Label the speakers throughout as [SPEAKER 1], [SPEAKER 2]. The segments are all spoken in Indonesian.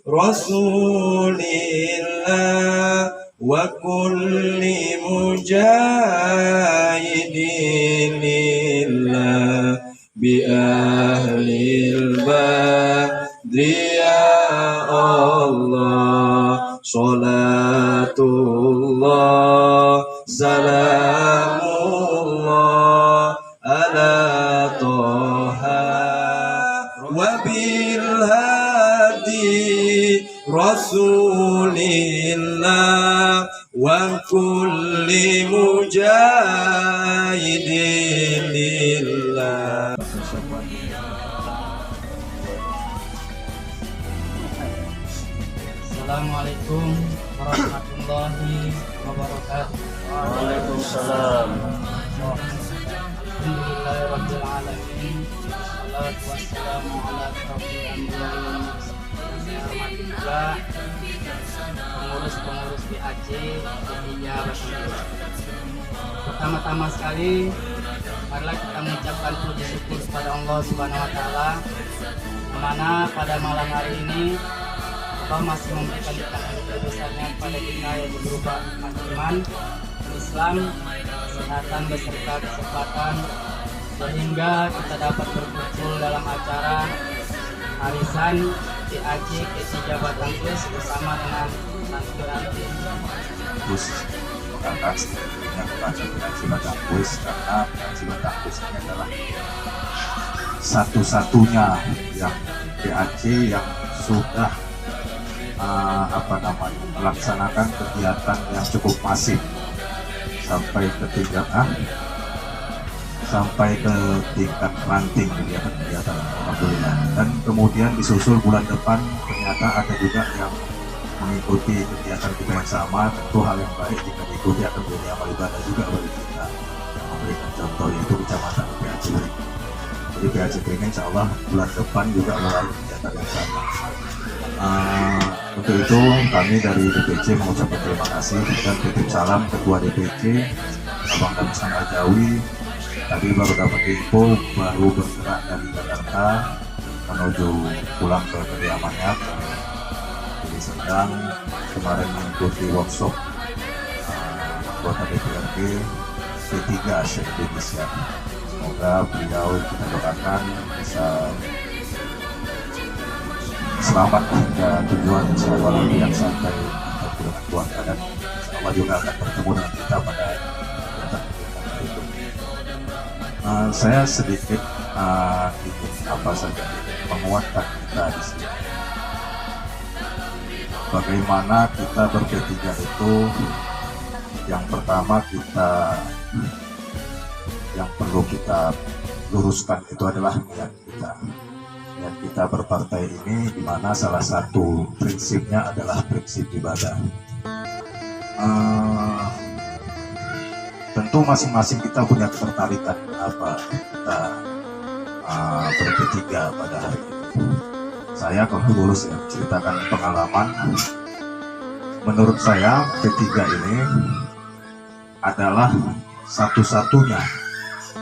[SPEAKER 1] Rasulillah wa kulli mujahidin lillah bi ahlil badri ya Allah salatullah salamullah ala toha wa bil hadi Rasulillah wa kulli mujahidin lillah.
[SPEAKER 2] Assalamualaikum warahmatullahi wabarakatuh.
[SPEAKER 3] Waalaikumsalam.
[SPEAKER 2] Alhamdulillahirabbil alamin. Wassalatu wassalamu ala asyrofil anbiya'i wal mursalin. Juga pengurus-pengurus PAC Ketiga Rasulullah. Pertama-tama sekali, marilah kita mengucapkan puji syukur kepada Allah Subhanahu wa taala, di mana pada malam hari ini Allah masih memberikan nikmat besarnya kepada kita, yaitu berupa nikmat iman, Islam, kesehatan beserta kesempatan, sehingga kita dapat berkumpul dalam acara arisan PAC Ketiga Batangbus bersama dengan Santuranti.
[SPEAKER 3] Bus mengangkat setidaknya kepada PAC Batangbus, karena PAC Batangbus ini adalah satu-satunya yang PAC yang sudah melaksanakan kegiatan yang cukup masif sampai ke tingkat ranting kegiatan alhamdulillah. Dan kemudian disusul bulan depan ternyata ada juga yang mengikuti kegiatan kita yang sama. Tentu hal yang baik jika diikuti akan menjadi amal ibadah juga bagi kita. Yang memberikan contoh yaitu kecamatan PAC Beringin. Jadi PAC Beringin insya Allah bulan depan juga mulai kegiatan yang sama. Untuk itu kami dari DPC mengucapkan terima kasih dan titip salam Ketua DPC Abang Damsan Ajawi. Tadi baru dapat info, baru bergerak dari Jakarta menuju pulang ke kediamannya. Jadi sedang kemarin mengikuti workshop anggota DPRD P3 Asia Indonesia. Semoga beliau kita doakan bisa selamat hingga tujuan, insyaallah yang sampai bertemu dengan keluarga, dan insyaallah juga akan bertemu dengan kita pada itu. Saya sedikit menguatkan kita di sini. Bagaimana kita ber-P3 itu, yang pertama yang perlu kita luruskan itu adalah niat kita. Niat kita berpartai ini, di mana salah satu prinsipnya adalah prinsip ibadah. Tentu masing-masing kita punya ketertarikan apa kita ber-P3 pada hari ini. Saya kalau dulu saya ceritakan pengalaman. Menurut saya P3 ini adalah satu-satunya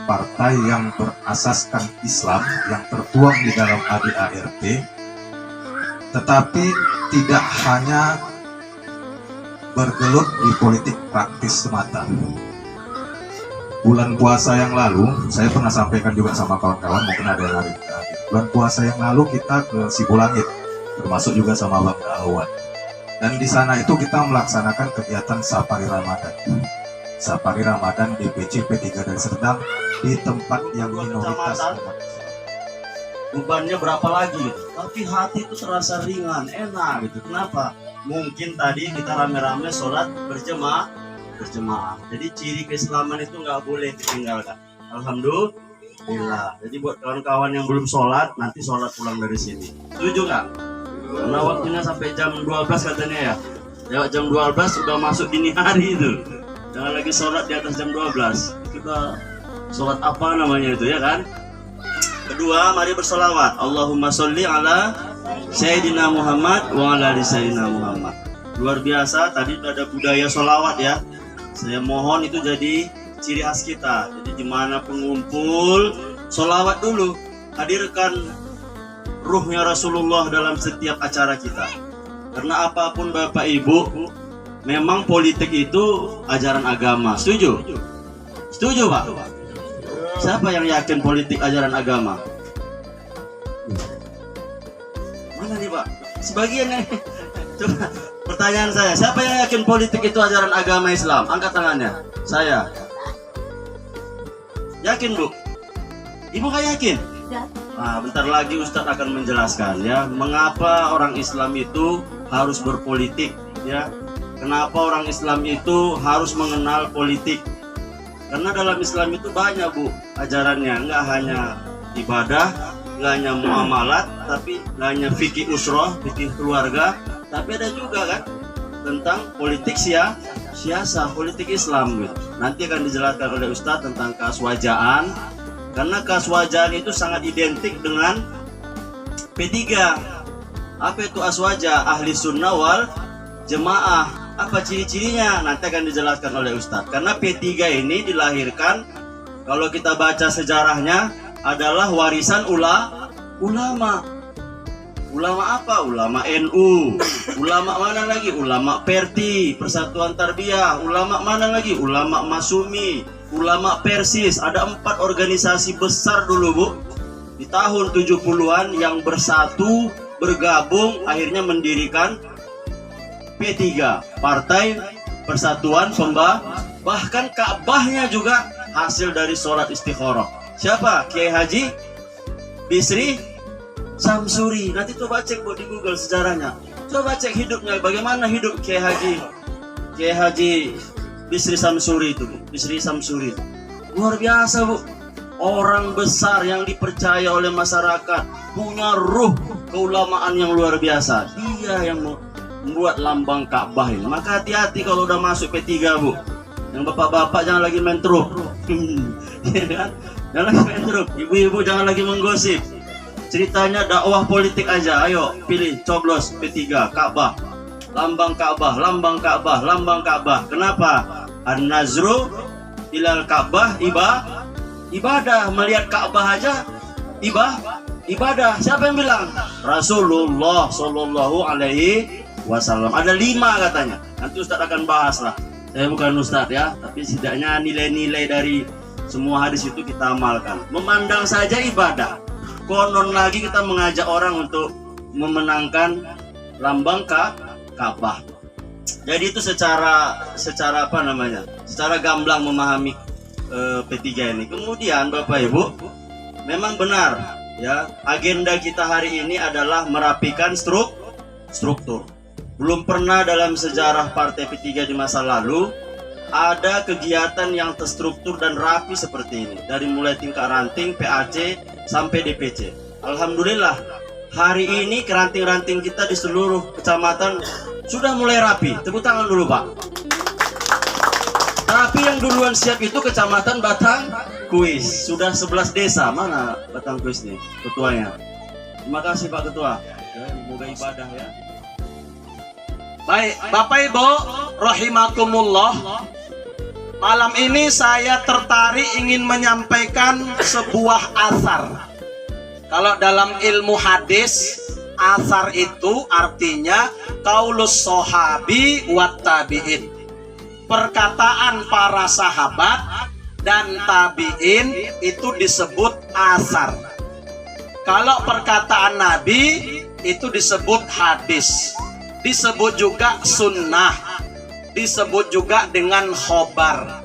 [SPEAKER 3] partai yang berasaskan Islam, yang tertuang di dalam ADART, tetapi tidak hanya bergelut di politik praktis semata. Bulan puasa yang lalu, saya pernah sampaikan juga sama kawan-kawan, mungkin ada yang hari bulan puasa yang lalu kita ke Sibulangit, termasuk juga sama Bang Alwan. Dan di sana itu kita melaksanakan kegiatan Safari Ramadan. Safari Ramadan DPC P3 dari Serdang di tempat yang minoritas.
[SPEAKER 4] Bebannya berapa lagi gitu. Tapi hati itu terasa ringan, enak gitu. Kenapa? Mungkin tadi kita rame-rame sholat berjemaah. Jadi ciri keislaman itu nggak boleh ditinggalkan. Alhamdulillah. Jadi buat kawan-kawan yang belum sholat, nanti sholat pulang dari sini. Setuju nggak? Karena waktunya sampai jam 12 katanya ya. Lewat jam 12 sudah masuk dini hari itu. Jangan lagi sholat di atas jam 12. Kita sholat apa namanya itu ya kan? Kedua, mari bersolawat. Allahumma sholli ala Sayyidina Muhammad wa ala ali Sayyidina Muhammad. Luar biasa, tadi ada budaya solawat ya. Saya mohon itu jadi ciri khas kita. Jadi dimana pengumpul, solawat dulu. Hadirkan ruhnya Rasulullah dalam setiap acara kita. Karena apapun Bapak Ibu, memang politik itu ajaran agama. Setuju? Setuju Pak? Siapa yang yakin politik ajaran agama? Mana nih Pak? Sebagian nih. Coba pertanyaan saya, siapa yang yakin politik itu ajaran agama Islam? Angkat tangannya. Saya. Yakin Bu? Ibu nggak yakin? Nah, bentar lagi Ustadz akan menjelaskan ya, mengapa orang Islam itu harus berpolitik ya. Kenapa orang Islam itu harus mengenal politik? Karena dalam Islam itu banyak Bu ajarannya, nggak hanya ibadah, nggak hanya muamalat, tapi nggak hanya fikih usroh, fikih keluarga, tapi ada juga kan tentang politik siasah, politik Islam gitu. Nanti akan dijelaskan oleh Ustadz tentang keaswajaan, karena keaswajaan itu sangat identik dengan P3. Apa itu aswaja? Ahli sunnah wal jemaah. Apa ciri-cirinya? Nanti akan dijelaskan oleh Ustadz. Karena P3 ini dilahirkan, kalau kita baca sejarahnya, adalah warisan ulama. Ulama apa? Ulama NU. Ulama mana lagi? Ulama Perti, Persatuan Tarbiyah. Ulama mana lagi? Ulama Masumi, Ulama Persis. Ada 4 organisasi besar dulu Bu, di tahun 70-an yang bersatu, bergabung, akhirnya mendirikan P3, Partai Persatuan Pembah. Bahkan Ka'bahnya juga hasil dari sholat istikharah. Siapa? Kiai Haji Bisri Samsuri. Nanti coba cek Bu di Google sejarahnya. Coba cek hidupnya, bagaimana hidup Kiai Haji Bisri Samsuri itu Bu. Bisri Samsuri. Luar biasa Bu. Orang besar yang dipercaya oleh masyarakat, punya ruh keulamaan yang luar biasa. Dia yang membuat lambang Ka'bah ini. Maka hati-hati kalau udah masuk P3 Bu. Yang bapak-bapak jangan lagi main truk. Jangan lagi main truk. Ibu-ibu jangan lagi menggosip. Ceritanya dakwah politik aja. Ayo pilih, coblos P3, Ka'bah. Lambang Ka'bah, lambang Ka'bah, lambang Ka'bah. Kenapa? An-nazru ilal Ka'bah ibadah. Melihat Ka'bah aja ibadah. Siapa yang bilang? Rasulullah Shallallahu Alaihi Wasallam. Ada 5 katanya. Nanti Ustadz akan bahas lah. Saya bukan Ustadz ya, tapi setidaknya nilai-nilai dari semua hadis itu kita amalkan. Memandang saja ibadah. Konon lagi kita mengajak orang untuk memenangkan lambang Ka'bah. Jadi itu secara apa namanya? Secara gamblang memahami P3 ini. Kemudian Bapak Ibu, memang benar ya, agenda kita hari ini adalah merapikan struktur. Belum pernah dalam sejarah Partai P3 di masa lalu ada kegiatan yang terstruktur dan rapi seperti ini. Dari mulai tingkat ranting, PAC, sampai DPC. Alhamdulillah, hari ini ranting-ranting kita di seluruh kecamatan sudah mulai rapi. Tepuk tangan dulu Pak. Tapi yang duluan siap itu kecamatan Batang Kuis. Sudah 11 desa. Mana Batang Kuis nih ketuanya? Terima kasih Pak Ketua. Semoga ibadah ya.
[SPEAKER 5] Baik, Bapak Ibu rahimakumullah. Malam ini saya tertarik ingin menyampaikan sebuah asar. Kalau dalam ilmu hadis, asar itu artinya qaulus sahabi wat tabi'in. Perkataan para sahabat dan tabi'in itu disebut asar. Kalau perkataan Nabi itu disebut hadis. Disebut juga sunnah, disebut juga dengan khobar.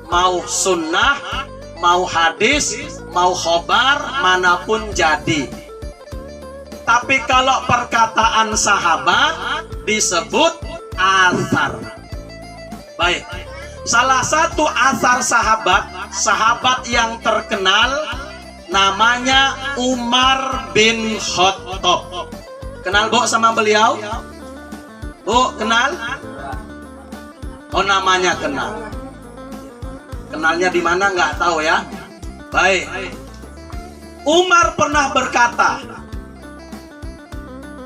[SPEAKER 5] Mau sunnah, mau hadis, mau khobar, manapun jadi. Tapi kalau perkataan sahabat disebut asar. Baik, salah satu asar sahabat yang terkenal namanya Umar bin Khattab. Kenal Bu sama beliau? Bu, kenal? Oh, namanya kenal. Kenalnya di mana nggak tahu ya. Baik. Umar pernah berkata.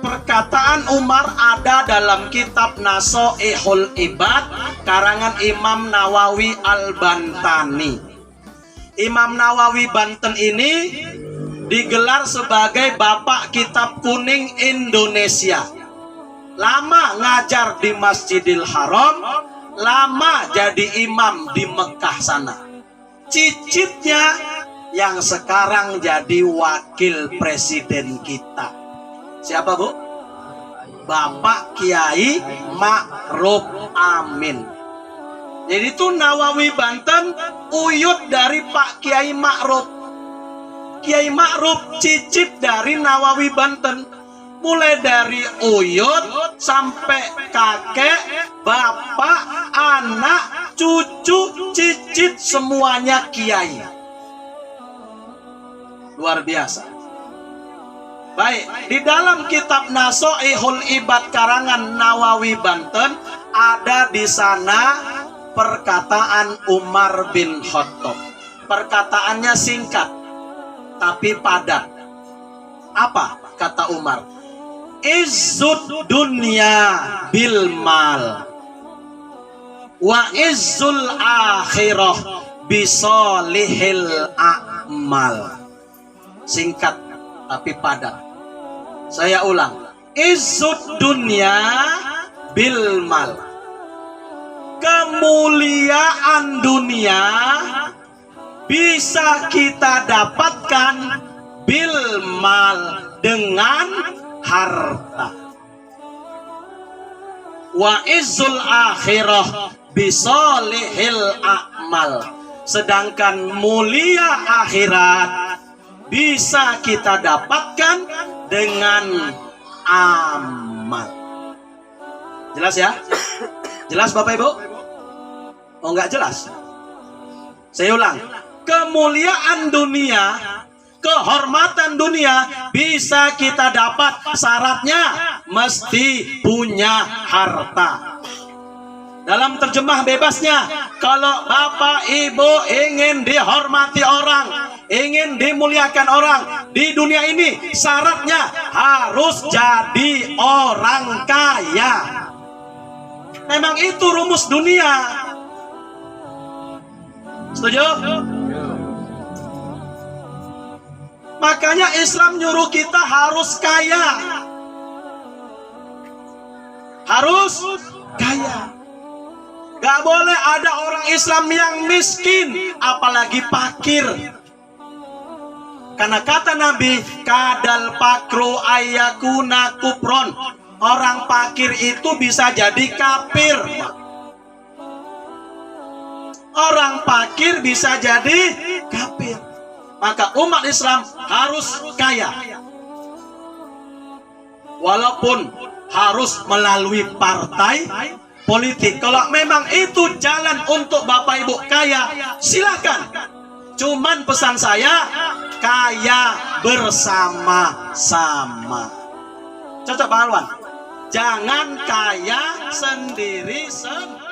[SPEAKER 5] Perkataan Umar ada dalam kitab Nasoihul Ibad karangan Imam Nawawi Al-Bantani. Imam Nawawi Banten ini digelar sebagai Bapak Kitab Kuning Indonesia. lama ngajar di Masjidil Haram, lama jadi imam di Mekah sana. Cicitnya yang sekarang jadi wakil presiden kita. Siapa, Bu? Bapak Kiai Ma'ruf Amin. Jadi itu Nawawi Banten uyut dari Pak Kiai Ma'ruf. Kiai Ma'ruf cicit dari Nawawi Banten. Mulai dari uyut sampai kakek, bapak, anak, cucu, cicit semuanya kiai. Luar biasa. Baik, di dalam kitab Nasoihul Ibad karangan Nawawi Banten ada di sana perkataan Umar bin Khattab. Perkataannya singkat tapi padat. Apa kata Umar? Izzud dunya bil mal wa izzul akhirah bisolihil a'mal. Singkat tapi padat. Saya ulang. Izzud dunya bil mal. Kemuliaan dunia bisa kita dapatkan bil mal, dengan harta. Wa izzul akhirah bisolihil a'mal. Sedangkan mulia akhirat bisa kita dapatkan dengan amal. Jelas ya? Jelas Bapak Ibu? Oh, enggak jelas? Saya ulang. Kemuliaan dunia, kehormatan dunia bisa kita dapat, syaratnya mesti punya harta. Dalam terjemah bebasnya, kalau Bapak Ibu ingin dihormati orang, ingin dimuliakan orang di dunia ini, syaratnya harus jadi orang kaya. Memang itu rumus dunia. Setuju? Makanya Islam nyuruh kita harus kaya. Harus kaya. Gak boleh ada orang Islam yang miskin, apalagi fakir. Karena kata Nabi, kadal pakro ayakuna kupron. Orang fakir itu bisa jadi kafir. Orang fakir bisa jadi kafir. Maka umat Islam harus kaya. Walaupun harus melalui partai politik. Kalau memang itu jalan untuk Bapak Ibu kaya, silakan. Cuman pesan saya, kaya bersama-sama. Cocok Pak Alwan? Jangan kaya sendiri-sendiri.